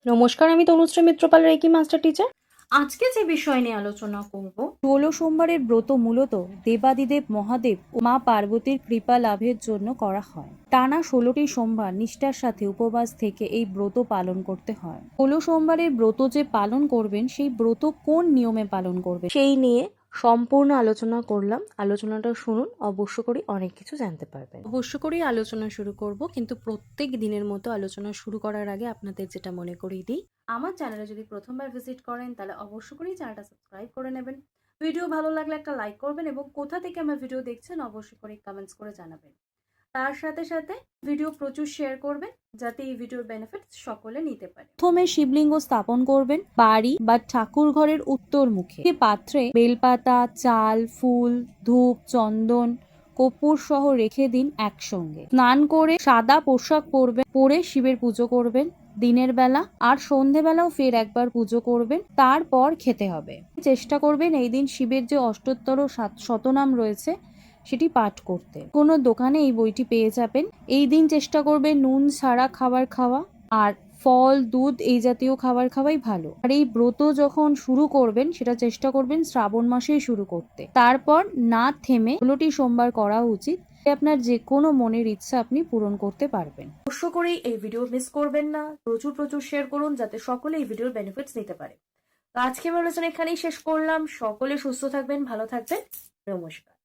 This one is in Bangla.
নমস্কার, আমি Tanushree Mitrapal, reiki master teacher. আজকে যে বিষয় নিয়ে আলোচনা করব, ১৬ সোমবারের ব্রত মূলত দেবাদিদেব মহাদেব ও মা পার্বতীর কৃপা লাভের জন্য করা হয়। টানা ১৬টি সোমবার নিষ্ঠার সাথে উপবাস থেকে এই ব্রত পালন করতে হয়। ১৬ সোমবারের ব্রত যে পালন করবেন সেই ব্রত কোন নিয়মে পালন করবেন সেই নিয়ে সম্পূর্ণ আলোচনা করলাম। আলোচনাটা শুনুন, অবশ্য করে অনেক কিছু জানতে পারবেন। অবশ্য করেই আলোচনা শুরু করব, কিন্তু প্রত্যেক দিনের মতো আলোচনা শুরু করার আগে আপনাদের যেটা মনে করিয়ে দিই, আমার চ্যানেলে যদি প্রথমবার ভিজিট করেন তাহলে অবশ্য করেই চ্যানেলটা সাবস্ক্রাইব করে নেবেন। ভিডিও ভালো লাগলে একটা লাইক করবেন এবং কোথা থেকে আমার ভিডিও দেখছেন অবশ্যই করে কমেন্টস করে জানাবেন। তার সাথে সাথে ভিডিও প্রচুর শেয়ার করবেন, যাতে এই ভিডিওর বেনিফিট সকলে নিতে পারে। প্রথমে শিবলিঙ্গ স্থাপন করবেন বাড়ি বা ঠাকুর ঘরের উত্তর মুখে। পাত্রে বেলপাতা, চাল, ফুল, ধূপ, চন্দন, কর্পূর সহ রেখে দিন একসঙ্গে। স্নান করে সাদা পোশাক পরে শিবের পুজো করবেন দিনের বেলা, আর সন্ধেবেলাও ফের একবার পুজো করবেন, তারপর খেতে হবে। চেষ্টা করবেন এই দিন শিবের যে অষ্টোত্তর শতনাম রয়েছে সেটি পাঠ করতে। কোনো দোকানে এই বইটি পেয়ে যাবেন। এই দিন চেষ্টা করবেন নুন ছাড়া খাবার খাওয়া, আর ফল, দুধ এই জাতীয় খাবার খাওয়াই ভালো। আর এই ব্রত যখন শুরু করবেন সেটা চেষ্টা করবেন শ্রাবণ মাসেই শুরু করতে। তারপর না থেমে ১৬টি সোমবার করা উচিত। আপনার যে কোনো মনের ইচ্ছা আপনি পূরণ করতে পারবেন। অবশ্য করেই এই ভিডিও মিস করবেন না, প্রচুর প্রচুর শেয়ার করুন যাতে সকলে এই ভিডিওর বেনিফিটস নিতে পারে। তো আজকে আমি আলোচনা এখানেই শেষ করলাম। সকলে সুস্থ থাকবেন, ভালো থাকবেন। নমস্কার।